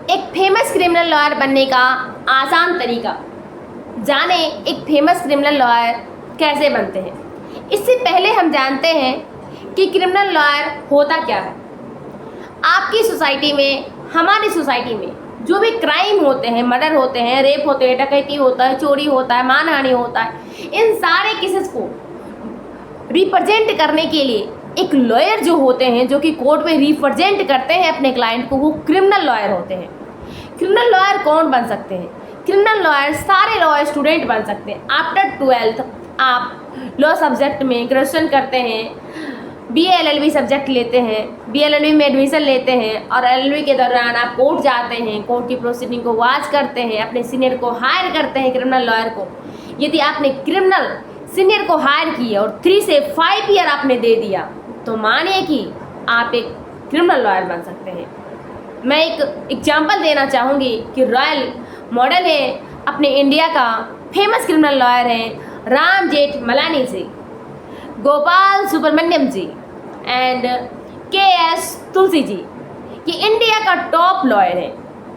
एक famous criminal lawyer बनने का आसान तरीका। जाने एक फेमस क्रिमिनल लॉयर कैसे बनते हैं। इससे पहले हम जानते हैं कि क्रिमिनल लॉयर होता क्या है। आपकी सोसाइटी में, हमारी सोसाइटी में जो भी क्राइम होते हैं, मर्डर होते हैं, रेप होते हैं, डकैती होता है, चोरी होता है, मानहानि होता है, इन सारे केसेस को रिप्रेजेंट करने के लिए एक लॉयर जो होते हैं, जो कि कोर्ट में रिप्रेजेंट करते हैं अपने क्लाइंट को, वो क्रिमिनल लॉयर होते हैं। क्रिमिनल लॉयर कौन बन सकते हैं? क्रिमिनल लॉयर सारे लॉ स्टूडेंट बन सकते हैं। आफ्टर 12th आप लॉ सब्जेक्ट में ग्रेजुएशन करते हैं, BA LLB सब्जेक्ट लेते हैं, BA LLB में एडमिशन लेते हैं और LLB के दौरान आप कोर्ट जाते हैं, कोर्ट की प्रोसीडिंग को वॉच करते हैं, अपने सीनियर को हायर करते हैं क्रिमिनल लॉयर को। यदि आपने क्रिमिनल सीनियर को हायर किया और 3 से 5 ईयर आपने दे दिया तो मानिए कि आप एक क्रिमिनल लॉयर बन सकते हैं। मैं एक एग्जांपल देना चाहूँगी कि रॉयल मॉडल है अपने इंडिया का फेमस क्रिमिनल लॉयर हैं राम जेठमलानी जी, गोपाल सुब्रमण्यम जी एंड KS तुलसी जी। ये इंडिया का टॉप लॉयर है,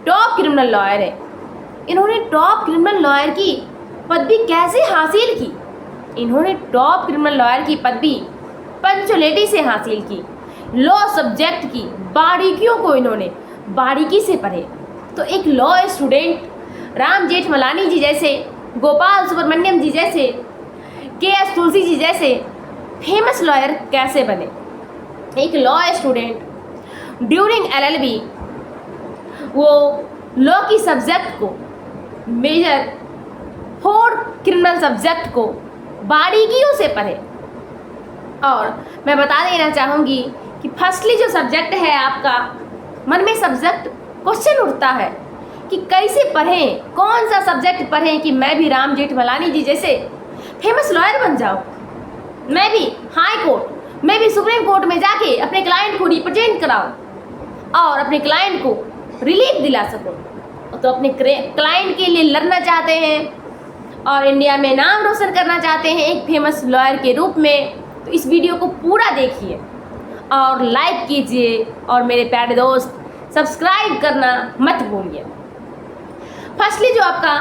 टॉप क्रिमिनल लॉयर है। इन्होंने टॉप क्रिमिनल लॉयर की पदवी कैसे हासिल की? इन्होंने टॉप क्रिमिनल लॉयर की पदवी पंचुअलिटी से हासिल की। लॉ सब्जेक्ट की बारीकियों को इन्होंने बारीकी से पढ़े। तो एक लॉ स्टूडेंट राम जेठमलानी जी जैसे, गोपाल सुब्रमण्यम जी जैसे, KS तुलसी जी जैसे फेमस लॉयर कैसे बने? एक लॉ स्टूडेंट ड्यूरिंग LLB वो लॉ की सब्जेक्ट को, मेजर 4 क्रिमिनल सब्जेक्ट को बारीकियों से पढ़े। और मैं बता देना चाहूँगी कि फर्स्टली जो सब्जेक्ट है आपका, मन में सब्जेक्ट क्वेश्चन उठता है कि कैसे पढ़ें, कौन सा सब्जेक्ट पढ़ें कि मैं भी राम जेठमलानी जी जैसे फेमस लॉयर बन जाऊँ, मैं भी हाई कोर्ट, मैं भी सुप्रीम कोर्ट में जाके अपने क्लाइंट को रिप्रेजेंट कराऊँ और अपने क्लाइंट को रिलीफ दिला सकूँ। तो अपने क्लाइंट के लिए लड़ना चाहते हैं और इंडिया में नाम रोशन करना चाहते हैं एक फेमस लॉयर के रूप में, तो इस वीडियो को पूरा देखिए और लाइक कीजिए और मेरे प्यारे दोस्त सब्सक्राइब करना मत भूलिए। फर्स्टली जो आपका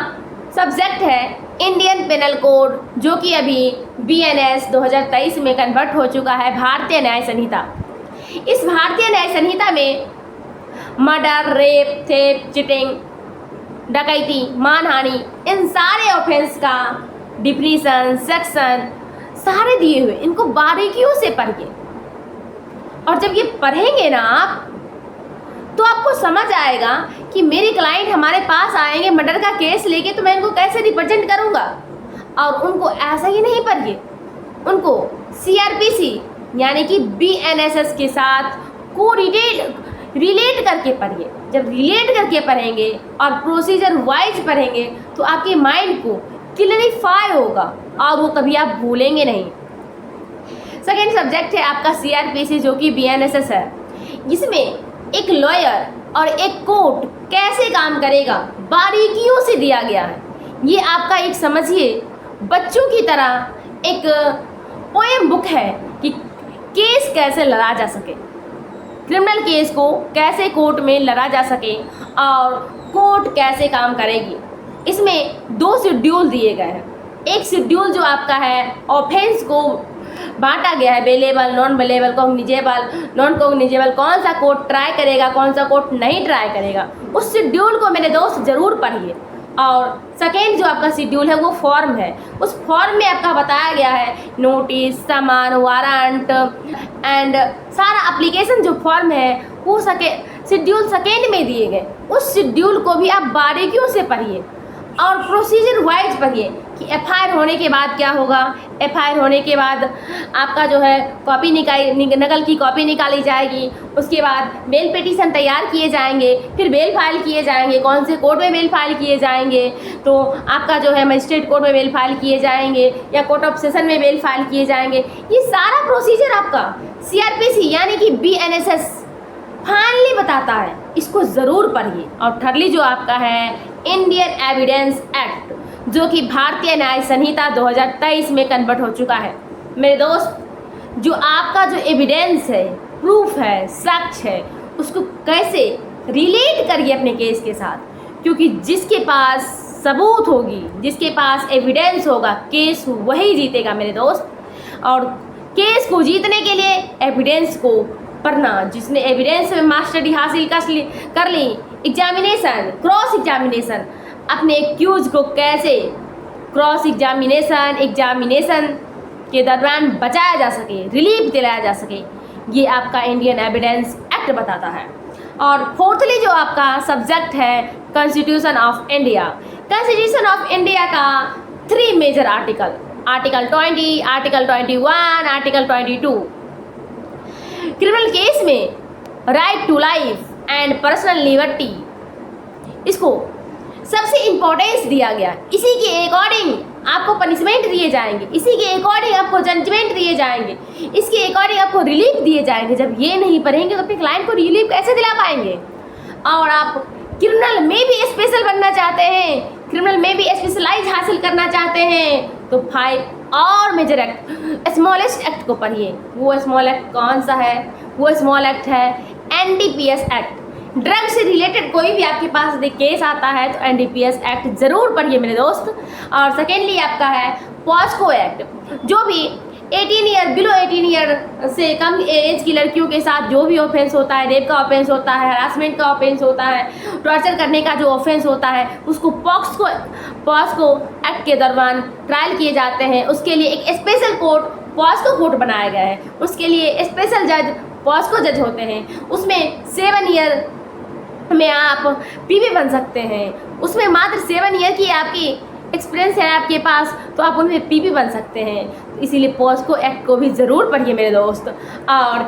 सब्जेक्ट है इंडियन पेनल कोड, जो कि अभी BNS 2023 में कन्वर्ट हो चुका है भारतीय न्याय संहिता। इस भारतीय न्याय संहिता में मर्डर, रेप, थेफ्ट, चीटिंग, डकैती, मानहानि, इन सारे ऑफेंस का डिफिनीशन, सेक्शन सारे दिए हुए। इनको बारीकियों से पढ़िए और जब ये पढ़ेंगे ना आप, तो आपको समझ आएगा कि मेरे क्लाइंट हमारे पास आएंगे मर्डर का केस लेके, तो मैं इनको कैसे रिप्रेजेंट करूँगा। और उनको ऐसा ही नहीं पढ़िए, उनको CRPC यानी कि BNSS के साथ को रिलेट करके पढ़िए। जब रिलेट करके पढ़ेंगे और प्रोसीजर वाइज पढ़ेंगे तो आपके माइंड को क्लियरिफाई होगा और वो कभी आप भूलेंगे नहीं। सेकेंड सब्जेक्ट है आपका CRPC, जो कि BNSS है। इसमें एक लॉयर और एक कोर्ट कैसे काम करेगा बारीकियों से दिया गया है। ये आपका एक समझिए बच्चों की तरह एक पोएम बुक है कि केस कैसे लड़ा जा सके, क्रिमिनल केस को कैसे कोर्ट में लड़ा जा सके और कोर्ट कैसे काम करेगी। इसमें 2 शेड्यूल दिए गए हैं। एक शेड्यूल जो आपका है ऑफेंस को बांटा गया है, bailable, non bailable, cognizable, non cognizable, कौन सा कोर्ट ट्राई करेगा, कौन सा कोर्ट नहीं ट्राई करेगा। उस शेड्यूल को मेरे दोस्त ज़रूर पढ़िए। और सेकेंड जो आपका शेड्यूल है वो फॉर्म है। उस फॉर्म में आपका बताया गया है नोटिस, समन, वारंट एंड सारा एप्लीकेशन जो फॉर्म है वो शेड्यूल सेकेंड में दिए गए। उस शेड्यूल को भी आप बारीकियों से पढ़िए और प्रोसीजर वाइज पढ़िए कि FIR होने के बाद क्या होगा। FIR होने के बाद आपका जो है कॉपी नकल की कॉपी निकाली जाएगी, उसके बाद बेल पिटीशन तैयार किए जाएंगे, फिर बेल फाइल किए जाएंगे, कौन से कोर्ट में बेल फाइल किए जाएंगे, तो आपका जो है मजिस्ट्रेट कोर्ट में बेल फाइल किए जाएंगे या कोर्ट ऑफ सेशन में बेल फाइल किए जाएंगे। ये सारा प्रोसीजर आपका CRPC यानी कि BNSS फाइनली बताता है। इसको ज़रूर पढ़िए। और थर्डली जो आपका है इंडियन एविडेंस एक्ट, जो कि भारतीय न्याय संहिता 2023 में कन्वर्ट हो चुका है। मेरे दोस्त, जो आपका जो एविडेंस है, प्रूफ है, साक्ष्य है, उसको कैसे रिलेट करिए अपने केस के साथ, क्योंकि जिसके पास सबूत होगी, जिसके पास एविडेंस होगा, केस वही जीतेगा मेरे दोस्त। और केस को जीतने के लिए एविडेंस को पढ़ना, जिसने एविडेंस में मास्टरी हासिल कर ली, एग्जामिनेशन, क्रॉस एग्जामिनेशन, अपने एक्यूज को कैसे क्रॉस एग्जामिनेशन के दौरान बचाया जा सके, रिलीफ दिलाया जा सके, ये आपका इंडियन एविडेंस एक्ट बताता है। और फोर्थली जो आपका सब्जेक्ट है constitution of India, constitution of India का 3 major article 20, article 21, article 22। Criminal case में right to life and personal liberty, इसको सबसे इम्पोर्टेंस दिया गया। इसी के अकॉर्डिंग आपको पनिशमेंट दिए जाएंगे, इसी के अकॉर्डिंग आपको जजमेंट दिए जाएंगे, इसके अकॉर्डिंग आपको रिलीफ दिए जाएंगे। जब ये नहीं पढ़ेंगे तो अपने क्लाइंट को रिलीफ कैसे दिला पाएंगे? और आप क्रिमिनल में भी स्पेशल बनना चाहते हैं, क्रिमिनल में भी स्पेशलाइज हासिल करना चाहते हैं, तो 5 और मेजर एक्ट, स्मॉलेस्ट एक्ट को पढ़िए। वो स्मॉल एक्ट कौन सा है? वो स्मॉल एक्ट है NDPS एक्ट। ड्रग से रिलेटेड कोई भी आपके पास केस आता है तो NDPS एक्ट ज़रूर पढ़िए मेरे दोस्त। और सेकेंडली आपका है पॉस्को एक्ट, जो भी 18 ईयर, बिलो 18 ईयर से कम एज की लड़कियों के साथ जो भी ऑफेंस होता है, रेप का ऑफेंस होता है, हरासमेंट का ऑफेंस होता है, टॉर्चर करने का जो ऑफेंस होता है, उसको पॉस्को एक्ट के दौरान ट्रायल किए जाते हैं। उसके लिए एक स्पेशल कोर्ट, पॉस्को कोर्ट बनाया गया है। उसके लिए स्पेशल जज, पॉस्को जज होते हैं। उसमें 7 ईयर में आप पीवी बन सकते हैं। उसमें मात्र 7 ईयर की आपकी एक्सपीरियंस है आपके पास, तो आप उनमें पीवी बन सकते हैं। तो इसीलिए पॉस्को एक्ट को भी ज़रूर पढ़िए मेरे दोस्त। और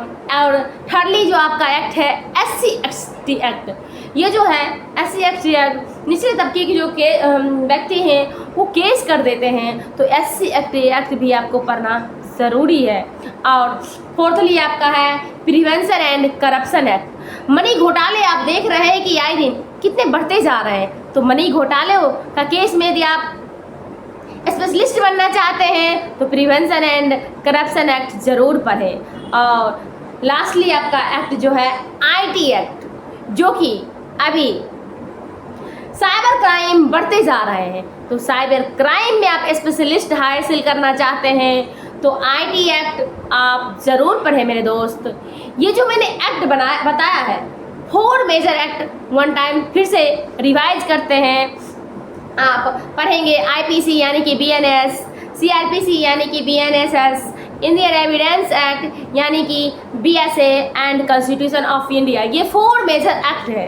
थर्डली जो आपका एक्ट है SC/ST एक्ट। ये जो है SC/ST एक्ट, निचले तबके के जो व्यक्ति हैं वो केस कर देते हैं, तो SC/ST एक्ट भी आपको पढ़ना ज़रूरी है। और फोर्थली आपका है prevention and corruption act. Money घोटाले आप देख रहे हैं कि आए दिन कितने बढ़ते जा रहे हैं, तो मनी घोटाले का केस में यदि आप स्पेशलिस्ट बनना चाहते हैं तो प्रिवेंशन एंड करप्शन एक्ट ज़रूर पढ़ें। और लास्टली आपका एक्ट जो है IT एक्ट, जो कि अभी साइबर क्राइम बढ़ते जा रहे हैं, तो साइबर क्राइम में आप स्पेशलिस्ट हासिल करना चाहते हैं तो IT एक्ट आप ज़रूर पढ़ें मेरे दोस्त। ये जो मैंने एक्ट बताया है 4 मेजर एक्ट, वन टाइम फिर से रिवाइज करते हैं। आप पढ़ेंगे IPC यानी कि BNS, CRPC यानी कि BNSS, इंडियन एविडेंस एक्ट यानी कि BSA and constitution of India. ये 4 मेजर एक्ट है।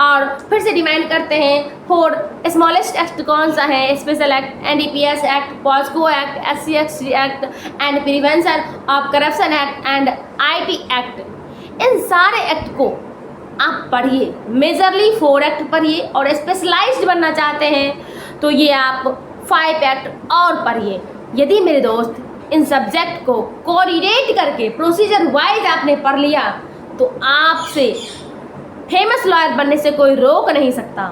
और फिर से डिमांड करते हैं 4 स्मॉलेस्ट एक्ट कौन सा है? Special act, NDPS act, POCSO act, SC/ST act and prevention of corruption act and IT act. इन सारे एक्ट को आप पढ़िए, मेजरली 4 एक्ट पढ़िए। और स्पेशलाइज्ड बनना चाहते हैं तो ये आप 5 एक्ट और पढ़िए। यदि मेरे दोस्त इन सब्जेक्ट को कोऑर्डिनेट करके प्रोसीजर वाइज आपने पढ़ लिया तो आपसे फेमस लॉयर बनने से कोई रोक नहीं सकता।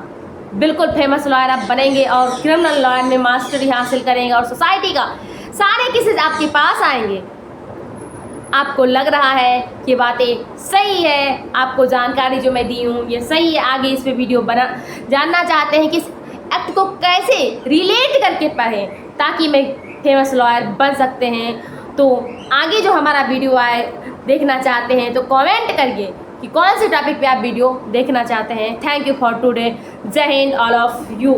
बिल्कुल फेमस लॉयर आप बनेंगे और क्रिमिनल लॉयर में मास्टरी हासिल करेंगे और सोसाइटी का सारे केसेस आपके पास आएंगे। आपको लग रहा है कि बातें सही है, आपको जानकारी जो मैं दी हूँ ये सही है, आगे इस पे वीडियो जानना चाहते हैं कि इस एक्ट को कैसे रिलेट करके पढ़ें ताकि मैं फेमस लॉयर बन सकते हैं, तो आगे जो हमारा वीडियो आए देखना चाहते हैं तो कमेंट करिए कि कौन से टॉपिक पे आप वीडियो देखना चाहते हैं। Thank you for today. जय हिंद ऑल ऑफ यू।